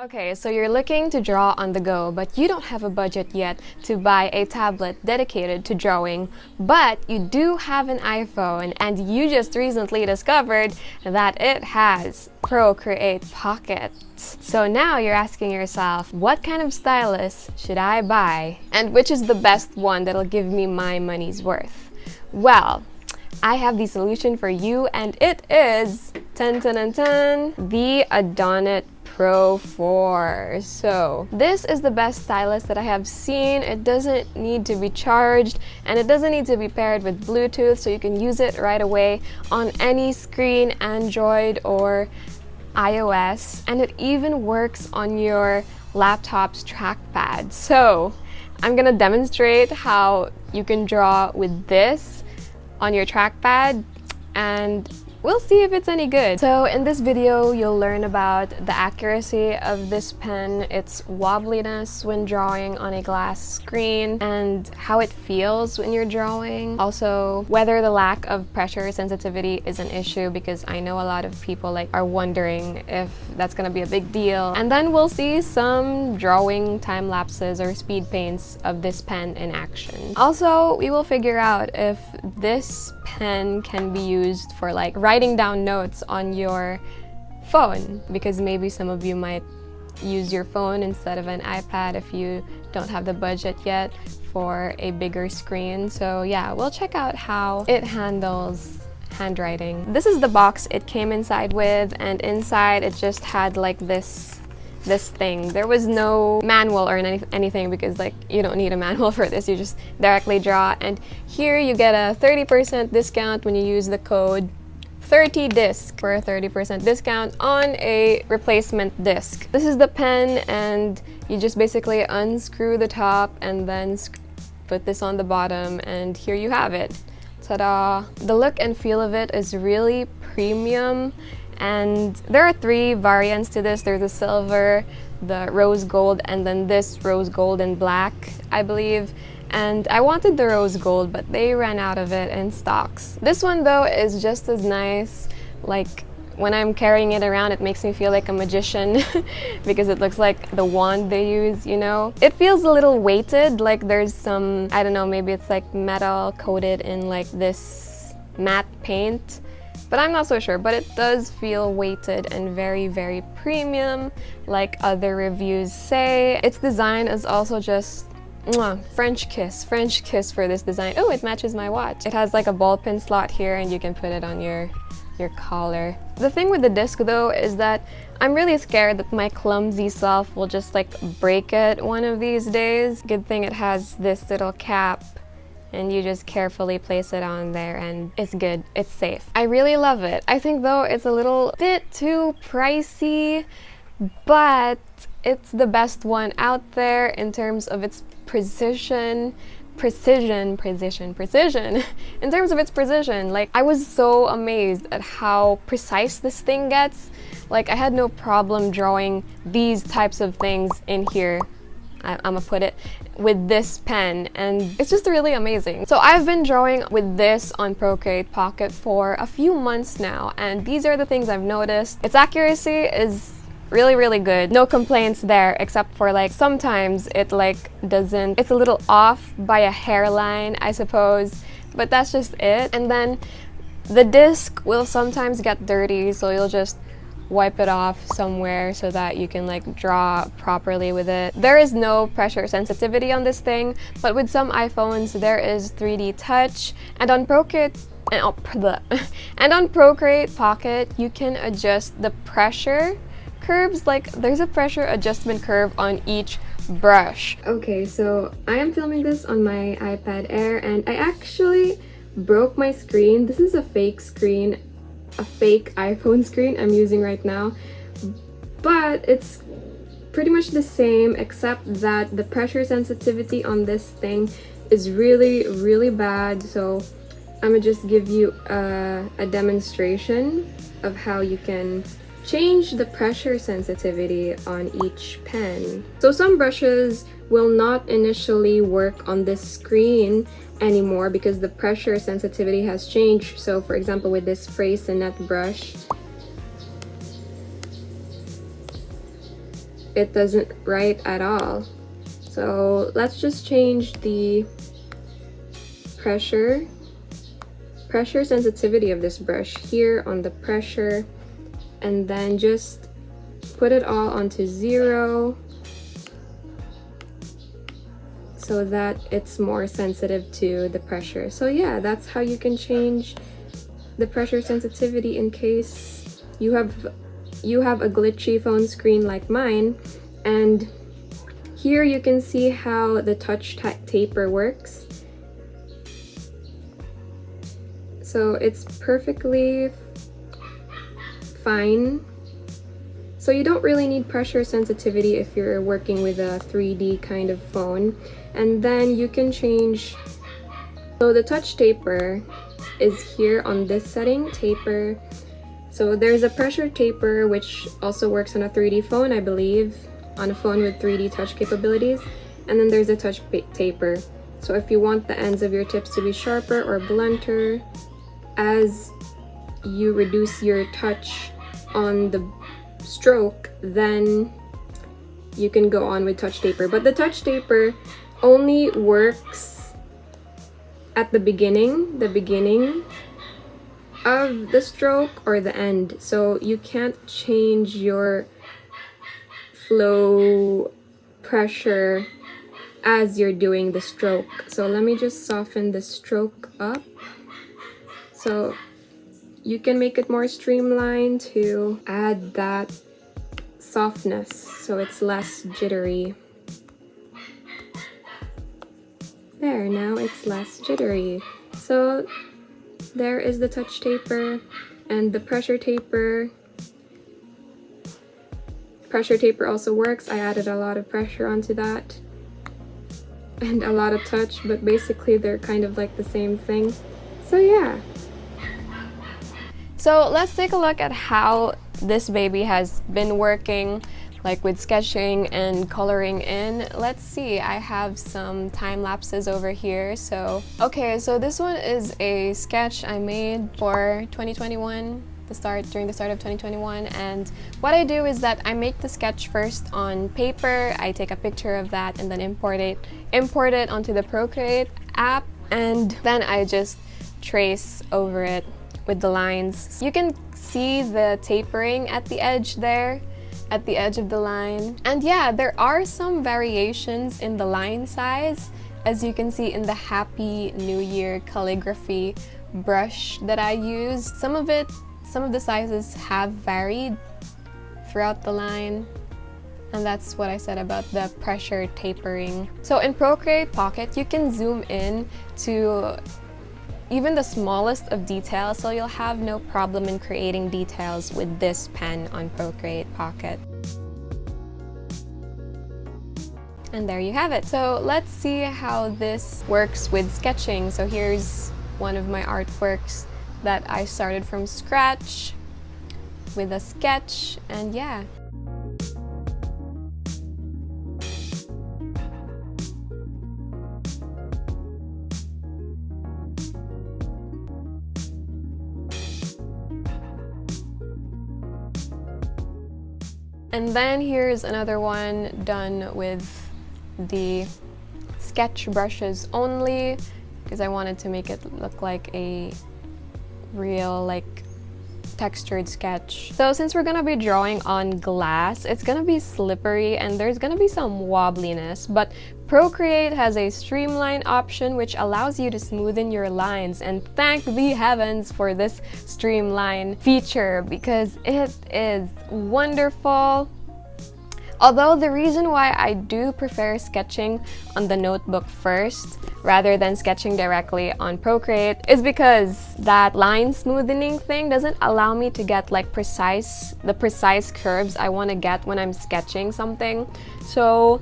Okay, so you're looking to draw on the go, but you don't have a budget yet to buy a tablet dedicated to drawing, but you do have an iPhone, and you just recently discovered that it has Procreate Pocket. So now you're asking yourself, what kind of stylus should I buy? And which is the best one that'll give me my money's worth? Well, I have the solution for you, and it is the Adonit Pro 4. So this is the best stylus that I have seen. It doesn't need to be charged, and it doesn't need to be paired with Bluetooth, so you can use it right away on any screen, Android or iOS, and it even works on your laptop's trackpad. So I'm gonna demonstrate how you can draw with this on your trackpad, and we'll see if it's any good. So in this video, you'll learn about the accuracy of this pen, its wobbliness when drawing on a glass screen, and how it feels when you're drawing. Also, whether the lack of pressure sensitivity is an issue, because I know a lot of people are wondering if that's gonna be a big deal. And then we'll see some drawing time lapses or speed paints of this pen in action. Also, we will figure out if this pen can be used for writing down notes on your phone, because maybe some of you might use your phone instead of an iPad if you don't have the budget yet for a bigger screen. So yeah, we'll check out how it handles handwriting. This is the box it came inside with, and inside it just had this thing. There was no manual or anything, because you don't need a manual for this. You just directly draw, and here you get a 30% discount when you use the code 30disc for a 30% discount on a replacement disc. This is the pen, and you just basically unscrew the top and then put this on the bottom, and here you have it. Ta-da! The look and feel of it is really premium. And there are 3 variants to this. There's the silver, the rose gold, and then this rose gold and black, I believe. And I wanted the rose gold, but they ran out of it in stocks. This one though is just as nice. When I'm carrying it around, it makes me feel like a magician because it looks like the wand they use, you know? It feels a little weighted, there's some, I don't know, maybe it's metal coated in this matte paint. But I'm not so sure, but it does feel weighted and very, very premium, like other reviews say. Its design is also just French kiss for this design. Oh, it matches my watch. It has a ball pin slot here, and you can put it on your collar. The thing with the disc though is that I'm really scared that my clumsy self will just break it one of these days. Good thing it has this little cap, and you just carefully place it on there, and it's good, it's safe. I really love it. I think though it's a little bit too pricey, but it's the best one out there in terms of its precision. In terms of its precision, I was so amazed at how precise this thing gets. I had no problem drawing these types of things in here, I'm gonna put it, with this pen, and it's just really amazing. So I've been drawing with this on Procreate Pocket for a few months now, and these are the things I've noticed. Its accuracy is really, really good. No complaints there, except for sometimes it doesn't, it's a little off by a hairline, I suppose, but that's just it. And then the disc will sometimes get dirty, so you'll just wipe it off somewhere so that you can draw properly with it. There is no pressure sensitivity on this thing, but with some iPhones there is 3D touch, and on Procreate Pocket you can adjust the pressure curves. There's a pressure adjustment curve on each brush. Okay, so I am filming this on my iPad Air, and I actually broke my screen. This is a fake screen, a fake iPhone screen I'm using right now, but it's pretty much the same, except that the pressure sensitivity on this thing is really, really bad. So I'm gonna just give you a demonstration of how you can change the pressure sensitivity on each pen. So some brushes will not initially work on this screen anymore because the pressure sensitivity has changed. So for example, with this Freycinet brush, it doesn't write at all. So let's just change the pressure sensitivity of this brush here on the pressure, and then just put it all onto 0 so that it's more sensitive to the pressure. So yeah, that's how you can change the pressure sensitivity in case you have a glitchy phone screen like mine. And here you can see how the touch taper works. So it's perfectly fine. So you don't really need pressure sensitivity if you're working with a 3D kind of phone. And then you can change, so the touch taper is here on this setting, taper. So there's a pressure taper which also works on a 3D phone, I believe, on a phone with 3D touch capabilities. And then there's a touch taper. So if you want the ends of your tips to be sharper or blunter, as you reduce your touch on the stroke, then you can go on with touch taper. But the touch taper only works at the beginning of the stroke or the end. So you can't change your flow pressure as you're doing the stroke. So let me just soften the stroke up. So you can make it more streamlined to add that softness so it's less jittery. There, now it's less jittery. So there is the touch taper and the pressure taper. Pressure taper also works. I added a lot of pressure onto that and a lot of touch, but basically they're kind of like the same thing. So yeah. So let's take a look at how this baby has been working, like with sketching and coloring in. Let's see, I have some time lapses over here. So okay, so this one is a sketch I made for 2021, during the start of 2021. And what I do is that I make the sketch first on paper, I take a picture of that and then import it onto the Procreate app, and then I just trace over it with the lines. You can see the tapering at the edge there, at the edge of the line. And yeah, there are some variations in the line size, as you can see in the Happy New Year calligraphy brush that I used. Some of the sizes have varied throughout the line, and that's what I said about the pressure tapering. So in Procreate Pocket, you can zoom in to even the smallest of details, so you'll have no problem in creating details with this pen on Procreate Pocket. And there you have it. So let's see how this works with sketching. So here's one of my artworks that I started from scratch with a sketch, and yeah. And then here's another one done with the sketch brushes only, because I wanted to make it look like a real, like, textured sketch. So since we're gonna be drawing on glass, it's gonna be slippery and there's gonna be some wobbliness, but Procreate has a streamline option which allows you to smoothen your lines, and thank the heavens for this streamline feature because it is wonderful. Although the reason why I do prefer sketching on the notebook first rather than sketching directly on Procreate is because that line smoothing thing doesn't allow me to get like the precise curves I want to get when I'm sketching something. So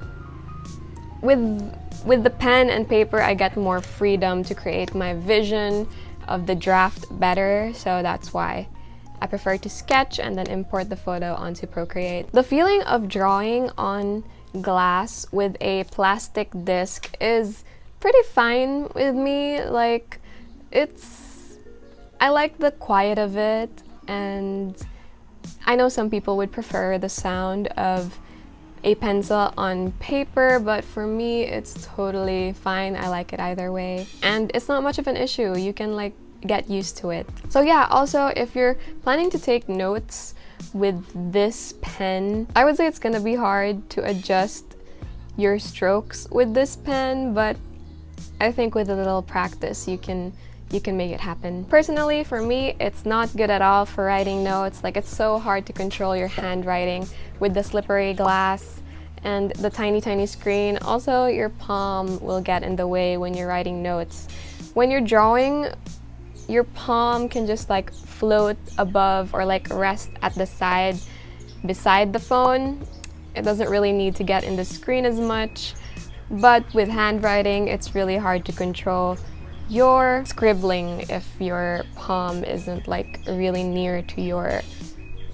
with the pen and paper, I get more freedom to create my vision of the draft better, so that's why I prefer to sketch and then import the photo onto Procreate. The feeling of drawing on glass with a plastic disc is pretty fine with me. Like, I like the quiet of it, and I know some people would prefer the sound of a pencil on paper, but for me it's totally fine. I like it either way, and it's not much of an issue. You can like get used to it. So yeah, also if you're planning to take notes with this pen, I would say it's gonna be hard to adjust your strokes with this pen, but I think with a little practice you can make it happen. Personally, for me, it's not good at all for writing notes. Like, it's so hard to control your handwriting with the slippery glass and the tiny screen. Also, your palm will get in the way when you're writing notes. When you're drawing, your palm can just like float above or like rest at the side beside the phone. It doesn't really need to get in the screen as much, but with handwriting, it's really hard to control your scribbling if your palm isn't like really near to your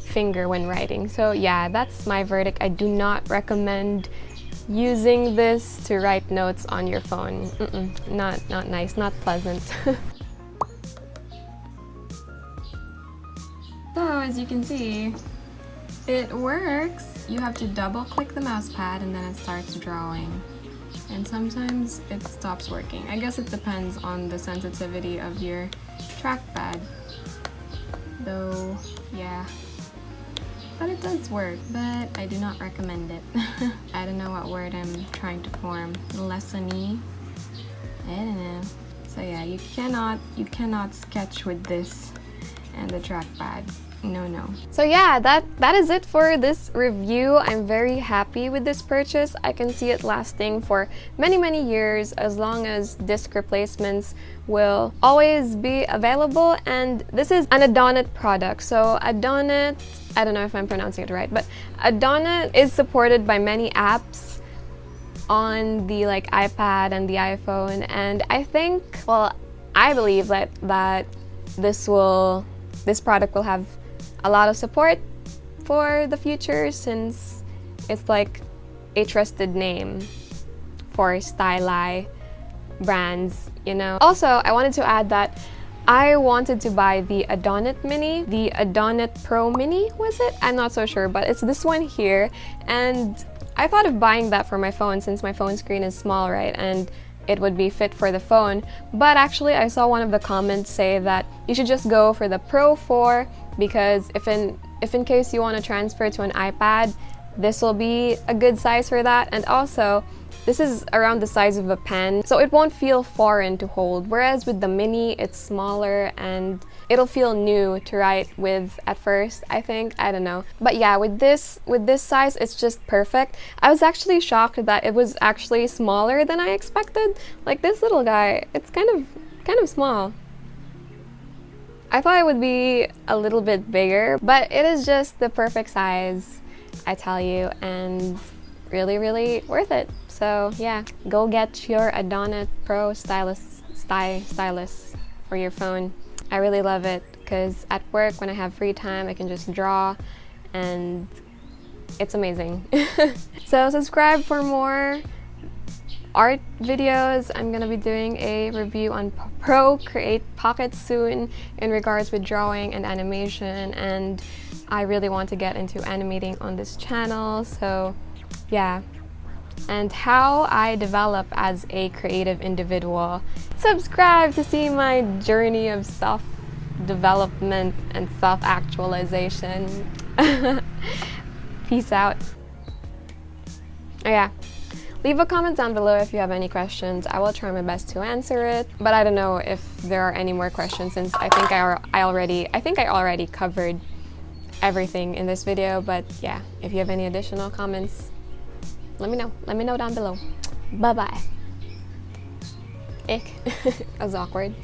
finger when writing. So yeah, that's my verdict. I do not recommend using this to write notes on your phone. Not nice, not pleasant. So as you can see, it works. You have to double click the mouse pad and then it starts drawing. And sometimes it stops working. I guess it depends on the sensitivity of your trackpad. Though, yeah. But it does work, but I do not recommend it. I don't know what word I'm trying to form. Lesson-y? I don't know. So yeah, you cannot sketch with this and the trackpad. No. So yeah, that is it for this review. I'm very happy with this purchase. I can see it lasting for many years as long as disc replacements will always be available. And this is an Adonit product. So Adonit, I don't know if I'm pronouncing it right, but Adonit is supported by many apps on the like iPad and the iPhone, and I think, well, I believe that this product will have a lot of support for the future, since it's like a trusted name for styli brands, you know. Also, I wanted to add that I wanted to buy the Adonit Mini, the Adonit Pro Mini, was it? I'm not so sure, but it's this one here, and I thought of buying that for my phone since my phone screen is small, right? And it would be fit for the phone. But actually, I saw one of the comments say that you should just go for the Pro 4, because if in case you want to transfer to an iPad, this will be a good size for that. And also, this is around the size of a pen, so it won't feel foreign to hold, whereas with the Mini, it's smaller and it'll feel new to write with at first, I think. I don't know. But yeah, with this size, it's just perfect. I was actually shocked that it was actually smaller than I expected. Like, this little guy, it's kind of small. I thought it would be a little bit bigger, but it is just the perfect size, I tell you, and really worth it. So yeah, go get your Adonit Pro stylus for your phone. I really love it because at work, when I have free time, I can just draw, and it's amazing. So subscribe for more art videos. I'm gonna be doing a review on Procreate Pocket soon in regards with drawing and animation, and I really want to get into animating on this channel. So yeah, and how I develop as a creative individual. Subscribe to see my journey of self-development and self-actualization. Peace out. Oh yeah, leave a comment down below if you have any questions. I will try my best to answer it, but I don't know if there are any more questions, since I think I already covered everything in this video. But yeah, if you have any additional comments, let me know down below. Bye bye. Ick. That was awkward.